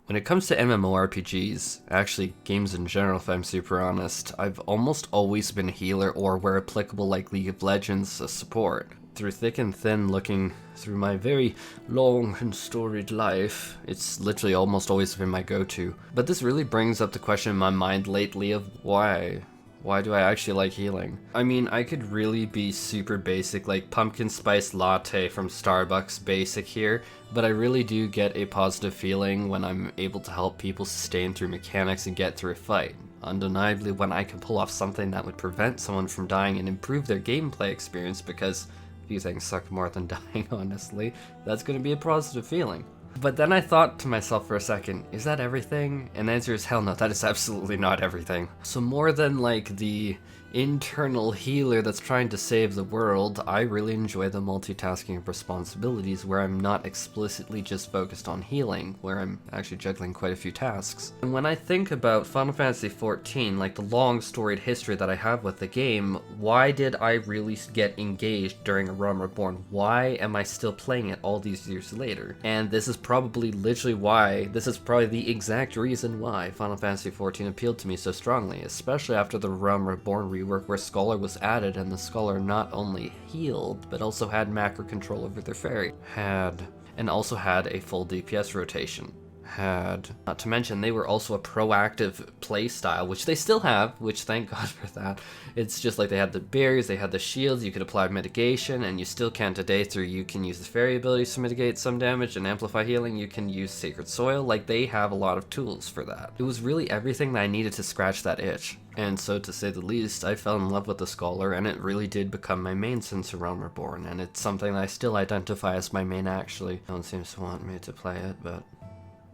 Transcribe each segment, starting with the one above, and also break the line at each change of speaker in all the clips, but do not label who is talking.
When it comes to MMORPGs, actually games in general if I'm super honest, I've almost always been a healer or where applicable like League of Legends, a support. Through thick and thin, looking through my very long and storied life, it's literally almost always been my go-to. But this really brings up the question in my mind lately of why? Why do I actually like healing? I mean, I could really be super basic, like pumpkin spice latte from Starbucks basic here, but I really do get a positive feeling when I'm able to help people sustain through mechanics and get through a fight. Undeniably, when I can pull off something that would prevent someone from dying and improve their gameplay experience, because few things suck more than dying, honestly, that's going to be a positive feeling. But then I thought to myself for a second, is that everything? And the answer is hell no, that is absolutely not everything. So more than like the internal healer that's trying to save the world, I really enjoy the multitasking of responsibilities where I'm not explicitly just focused on healing, where I'm actually juggling quite a few tasks. And when I think about Final Fantasy XIV, like the long storied history that I have with the game, why did I really get engaged during A Realm Reborn? Why am I still playing it all these years later? And this is probably the exact reason why Final Fantasy XIV appealed to me so strongly, especially after the Realm Reborn rework where Scholar was added and the Scholar not only healed, but also had macro control over their fairy. And also had a full DPS rotation. Not to mention, they were also a proactive play style, which they still have, which thank God for that. It's just like they had the barriers, they had the shields, you could apply mitigation, and you still can today through you can use the fairy abilities to mitigate some damage and amplify healing, you can use Sacred Soil, like they have a lot of tools for that. It was really everything that I needed to scratch that itch. And so to say the least, I fell in love with the Scholar, and it really did become my main since A Realm Reborn, and it's something that I still identify as my main actually. No one seems to want me to play it, but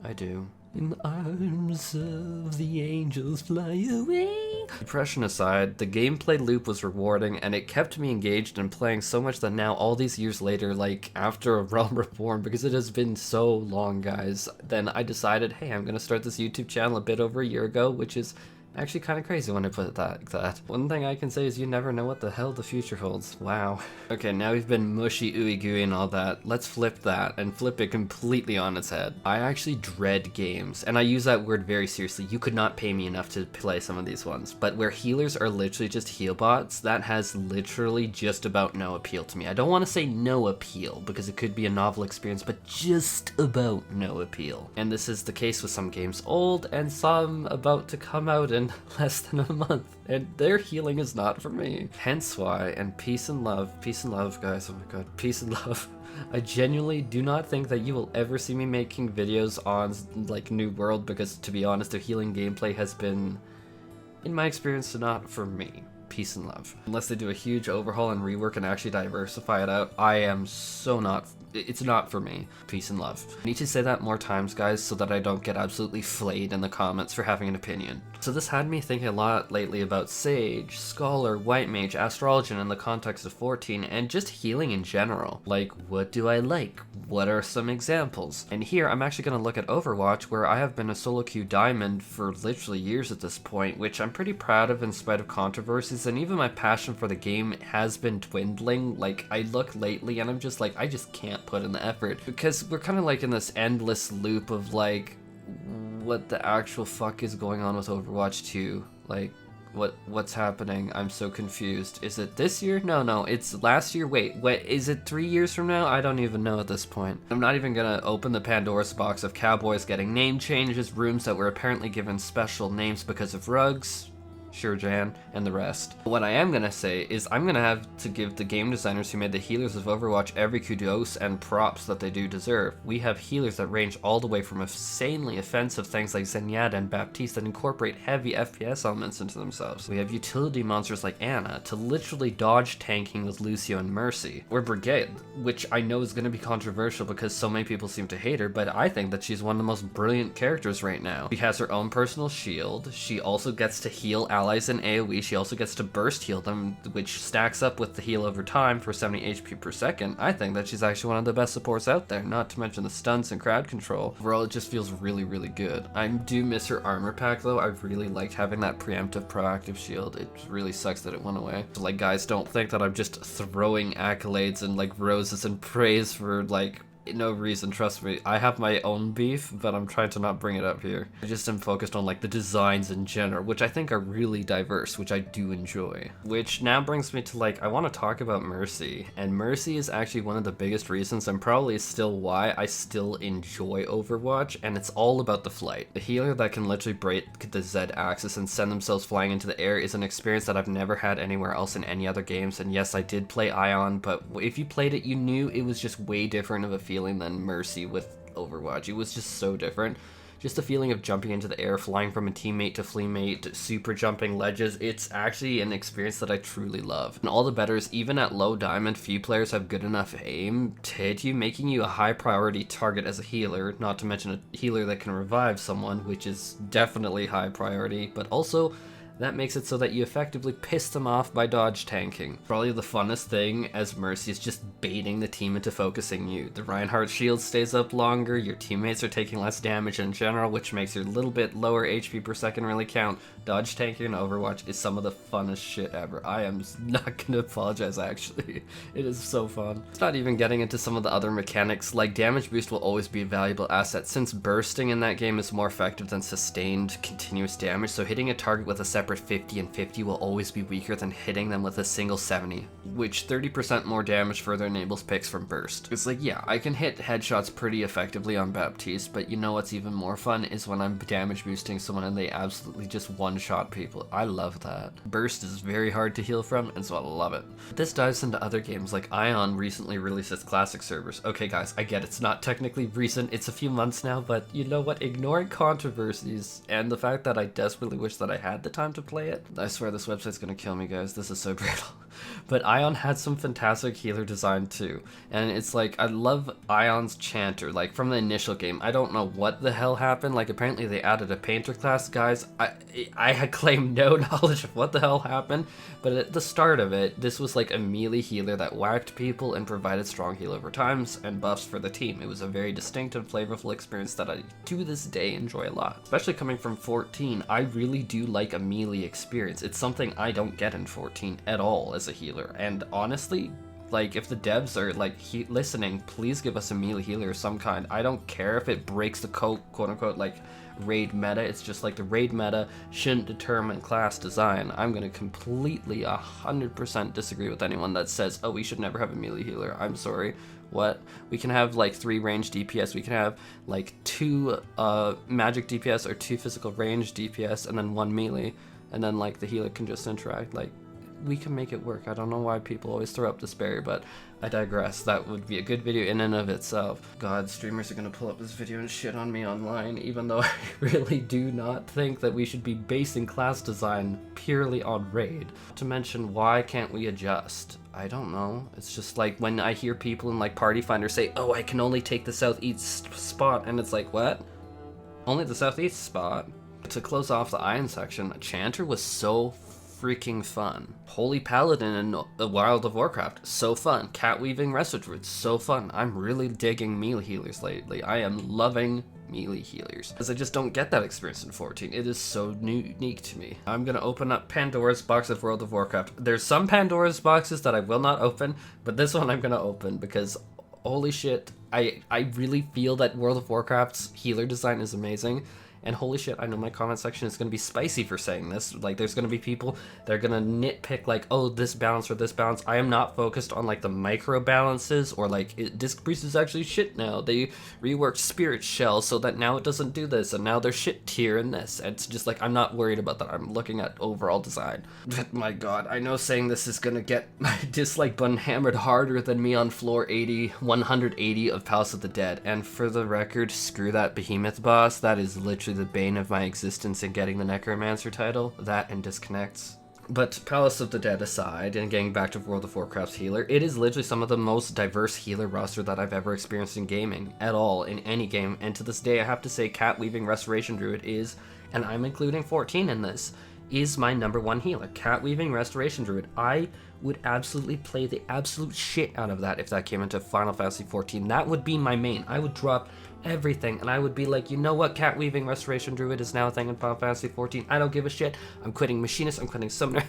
I do. In the arms of the angels fly away. Depression aside, the gameplay loop was rewarding and it kept me engaged in playing so much that now all these years later, like after A Realm Reborn, because it has been so long guys, then I decided, hey, I'm gonna start this YouTube channel a bit over a year ago, which is actually kind of crazy when I put it like that. One thing I can say is you never know what the hell the future holds. Wow. Okay, now we've been mushy, ooey gooey and all that. Let's flip that and flip it completely on its head. I actually dread games, and I use that word very seriously. You could not pay me enough to play some of these ones, but where healers are literally just heal bots, that has literally just about no appeal to me. I don't want to say no appeal, because it could be a novel experience, but just about no appeal. And this is the case with some games old, and some about to come out in less than a month, and their healing is not for me. Hence why, and peace and love guys, oh my god, peace and love. I genuinely do not think that you will ever see me making videos on like New World, because to be honest, their healing gameplay has been, in my experience, not for me. Peace and love. Unless they do a huge overhaul and rework and actually diversify it out, I am so not, it's not for me. Peace and love. I need to say that more times, guys, so that I don't get absolutely flayed in the comments for having an opinion. So this had me thinking a lot lately about Sage, Scholar, White Mage, Astrologian in the context of 14, and just healing in general. Like, what do I like? What are some examples? And here, I'm actually going to look at Overwatch, where I have been a solo queue diamond for literally years at this point, which I'm pretty proud of in spite of controversies, and even my passion for the game has been dwindling. Like, I look lately and I'm just like, I just can't put in the effort, because we're kind of like in this endless loop of like, what the actual fuck is going on with Overwatch 2? Like, what's happening? I'm so confused. Is it this year? No, it's last year. Wait, is it 3 years from now? I don't even know at this point. I'm not even gonna open the Pandora's box of cowboys getting name changes, rooms that were apparently given special names because of rugs, shirogane, and the rest. What I am gonna say is I'm gonna have to give the game designers who made the healers of Overwatch every kudos and props that they do deserve. We have healers that range all the way from insanely offensive things like Zenyatta and Baptiste that incorporate heavy FPS elements into themselves. We have utility monsters like Anna to literally dodge tanking with Lucio and Mercy. Or Brigade, which I know is gonna be controversial because so many people seem to hate her, but I think that she's one of the most brilliant characters right now. She has her own personal shield. She also gets to heal allies in AoE. She also gets to burst heal them, which stacks up with the heal over time for 70 HP per second. I think that she's actually one of the best supports out there, not to mention the stunts and crowd control. Overall, it just feels really, really good. I do miss her armor pack though. I really liked having that preemptive proactive shield. It really sucks that it went away. So, like, guys, don't think that I'm just throwing accolades and like roses and praise for like no reason, trust me. I have my own beef, but I'm trying to not bring it up here. I just am focused on like the designs in general, which I think are really diverse, which I do enjoy. Which now brings me to like, I want to talk about Mercy, and Mercy is actually one of the biggest reasons, and probably still why I still enjoy Overwatch, and it's all about the flight. A healer that can literally break the Z axis and send themselves flying into the air is an experience that I've never had anywhere else in any other games, and yes, I did play Aion, but if you played it, you knew it was just way different of a feeling than Mercy with Overwatch. It was just so different. Just the feeling of jumping into the air, flying from a teammate to fleamate, super jumping ledges, it's actually an experience that I truly love. And all the better is even at low diamond, few players have good enough aim to hit you, making you a high priority target as a healer, not to mention a healer that can revive someone, which is definitely high priority, but also that makes it so that you effectively piss them off by dodge tanking. Probably the funnest thing as Mercy is just baiting the team into focusing you. The Reinhardt shield stays up longer, your teammates are taking less damage in general, which makes your little bit lower HP per second really count. Dodge tanking in Overwatch is some of the funnest shit ever. I am not gonna apologize, actually. It is so fun. It's not even getting into some of the other mechanics, like damage boost will always be a valuable asset, since bursting in that game is more effective than sustained continuous damage, so hitting a target with a separate 50 and 50 will always be weaker than hitting them with a single 70, which 30% more damage further enables picks from burst. It's like, yeah, I can hit headshots pretty effectively on Baptiste, but you know what's even more fun is when I'm damage boosting someone and they absolutely just one-shot people. I love that. Burst is very hard to heal from, and so I love it. This dives into other games, like Aion recently released its classic servers. Okay guys, I get it's not technically recent, it's a few months now, but you know what, ignoring controversies and the fact that I desperately wish that I had the time to play it. I swear this website's gonna kill me, guys. This is so brutal. But Aion had some fantastic healer design too. And it's like, I love Aion's chanter, like from the initial game. I don't know what the hell happened. Like apparently they added a painter class, guys. I had claimed no knowledge of what the hell happened. But at the start of it, this was like a melee healer that whacked people and provided strong heal over times and buffs for the team. It was a very distinct and flavorful experience that I, to this day, enjoy a lot. Especially coming from 14, I really do like a melee experience. It's something I don't get in 14 at all as a healer. And honestly, like if the devs are like listening, please give us a melee healer of some kind. I don't care if it breaks the quote unquote like raid meta. It's just like the raid meta shouldn't determine class design. I'm gonna completely 100% disagree with anyone that says, oh, we should never have a melee healer. I'm sorry. What? We can have like 3 range DPS, we can have like 2 magic DPS or 2 physical range DPS and then 1 melee, and then like the healer can just interact. Like, we can make it work. I don't know why people always throw up this barrier, but I digress. That would be a good video in and of itself. God, streamers are gonna pull up this video and shit on me online, even though I really do not think that we should be basing class design purely on raid. To mention, why can't we adjust? I don't know. It's just like when I hear people in like Party Finder say, oh, I can only take the southeast spot, and it's like, what? Only the southeast spot? To close off the Aion section, chanter was so freaking fun. Holy Paladin in the Wild of Warcraft, so fun. Cat Weaving Resto Druid, so fun. I'm really digging melee healers lately. I am loving melee healers, because I just don't get that experience in 14. It is so unique to me. I'm gonna open up Pandora's box of World of Warcraft. There's some Pandora's boxes that I will not open, but this one I'm gonna open because holy shit, I really feel that World of Warcraft's healer design is amazing. And holy shit, I know my comment section is going to be spicy for saying this. Like, there's going to be people that are going to nitpick, like, oh, this balance or this balance. I am not focused on, like, the micro balances or, like, Disc Priest is actually shit now. They reworked Spirit Shell so that now it doesn't do this, and now they're shit tier in this. And it's just, like, I'm not worried about that. I'm looking at overall design. But my god, I know saying this is going to get my dislike button hammered harder than me on floor 180 of Palace of the Dead. And for the record, screw that behemoth boss. That is literally the bane of my existence in getting the Necromancer title. That and disconnects. But Palace of the Dead aside, and getting back to World of Warcraft's healer, it is literally some of the most diverse healer roster that I've ever experienced in gaming, at all, in any game, and to this day I have to say Cat Weaving Restoration Druid is, and I'm including 14 in this, is my #1 healer. Cat Weaving Restoration Druid. I would absolutely play the absolute shit out of that if that came into Final Fantasy XIV. That would be my main. I would drop everything. And I would be like, you know what, cat weaving restoration druid is now a thing in Final Fantasy 14. I don't give a shit. I'm quitting machinist, I'm quitting summoner.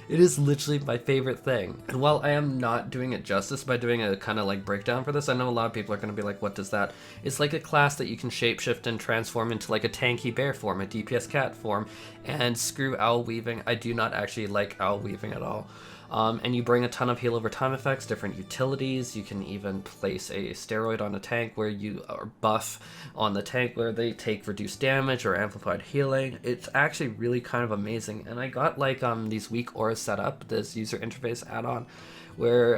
It is literally my favorite thing. And while I am not doing it justice by doing a kind of like breakdown for this, I know a lot of people are going to be like, what does that? It's like a class that you can shapeshift and transform into like a tanky bear form, a DPS cat form, and screw owl weaving. I do not actually like owl weaving at all. And you bring a ton of heal over time effects, different utilities. You can even place a steroid on a tank where you are buff on the tank where they take reduced damage or amplified healing. It's actually really kind of amazing. And I got like these weak auras set up, this user interface add-on, where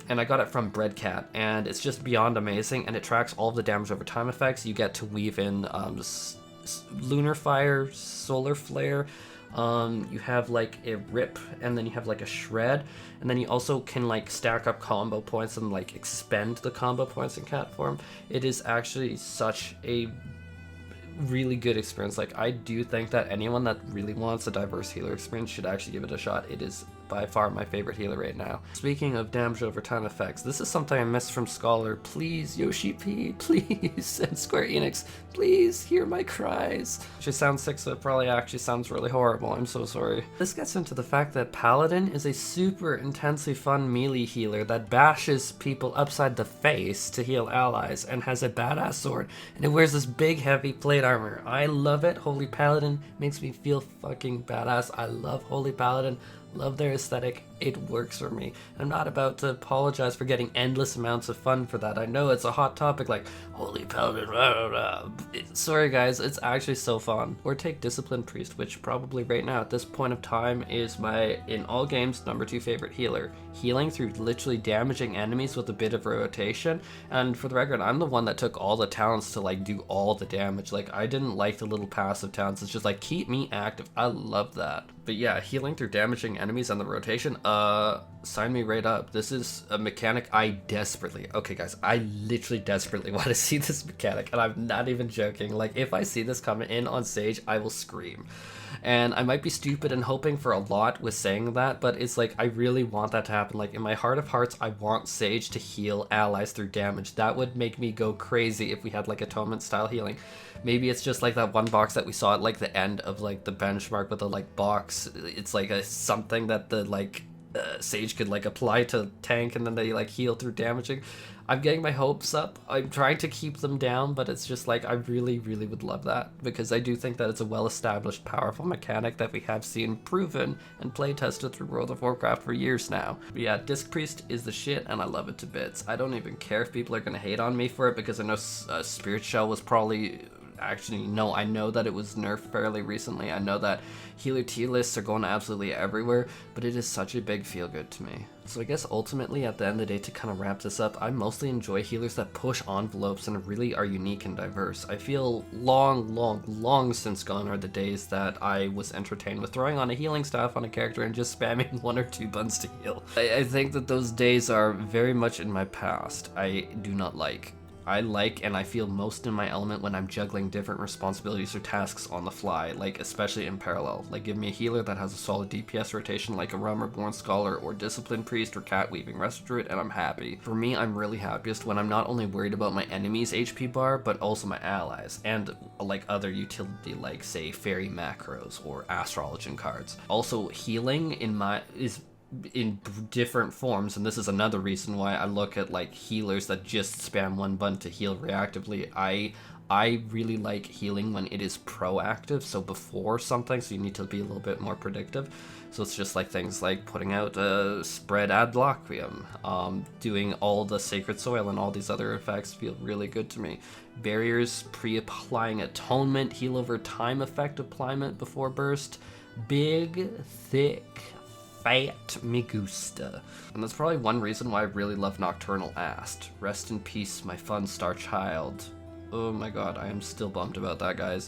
and I got it from Breadcat, and it's just beyond amazing, and it tracks all of the damage over time effects. You get to weave in lunar fire, solar flare. You have like a rip, and then you have like a shred, and then you also can like stack up combo points and like expend the combo points in cat form. It is actually such a really good experience. Like, I do think that anyone that really wants a diverse healer experience should actually give it a shot. It is by far my favorite healer right now. Speaking of damage over time effects, this is something I missed from Scholar. Please, Yoshi P, please, and Square Enix, please hear my cries. She sounds sick, so it probably actually sounds really horrible. I'm so sorry. This gets into the fact that Paladin is a super intensely fun melee healer that bashes people upside the face to heal allies and has a badass sword, and it wears this big heavy plate armor. I love it. Holy Paladin makes me feel fucking badass. I love Holy Paladin. Love their aesthetic. It works for me. I'm not about to apologize for getting endless amounts of fun for that. I know it's a hot topic, like Holy Paladin, blah, blah, blah. Sorry guys, it's actually so fun. Or take Disciplined Priest, which probably right now at this point of time is my, in all games, #2 favorite healer. Healing through literally damaging enemies with a bit of rotation. And for the record, I'm the one that took all the talents to like do all the damage. Like, I didn't like the little passive talents. It's just like, keep me active. I love that. But yeah, healing through damaging enemies and the rotation, sign me right up. This is a mechanic I desperately, okay guys, I literally desperately want to see this mechanic, and I'm not even joking. Like, if I see this coming in on stage, I will scream. And I might be stupid and hoping for a lot with saying that, but it's like, I really want that to happen. Like, in my heart of hearts, I want Sage to heal allies through damage. That would make me go crazy if we had like atonement style healing. Maybe it's just like that one box that we saw at like the end of like the benchmark with the like box. It's like a something that the like Sage could like apply to tank, and then they like heal through damaging. I'm getting my hopes up. I'm trying to keep them down, but it's just like, I really, really would love that, because I do think that it's a well-established, powerful mechanic that we have seen proven and play tested through World of Warcraft for years now. But yeah, Disc Priest is the shit, and I love it to bits. I don't even care if people are gonna hate on me for it, because I know Spirit Shell was probably... Actually, no, I know that it was nerfed fairly recently. I know that healer tier lists are going absolutely everywhere, but it is such a big feel-good to me. So I guess ultimately, at the end of the day, to kind of wrap this up, I mostly enjoy healers that push envelopes and really are unique and diverse. I feel long since gone are the days that I was entertained with throwing on a healing staff on a character and just spamming 1 or 2 buttons to heal. I think that those days are very much in my past. I do not like. I like and I feel most in my element when I'm juggling different responsibilities or tasks on the fly, like especially in parallel. Like, give me a healer that has a solid DPS rotation like a Realm Reborn Scholar or Disciplined Priest or Cat Weaving Resto Druid, and I'm happy. For me, I'm really happiest when I'm not only worried about my enemy's HP bar, but also my allies, and like other utility like, say, Fairy Macros or Astrologian cards. Also, healing is in different forms, and this is another reason why I look at like healers that just spam 1 button to heal reactively. I really like healing when it is proactive, so before something, so you need to be a little bit more predictive. So it's just like things like putting out a spread ad loquium, doing all the sacred soil and all these other effects feel really good to me. Barriers, pre-applying atonement, heal over time effect appliement before burst, big, thick, fat me gusta. And that's probably one reason why I really love Nocturnal Ast. Rest in peace, my fun star child. Oh my god, I am still bummed about that, guys.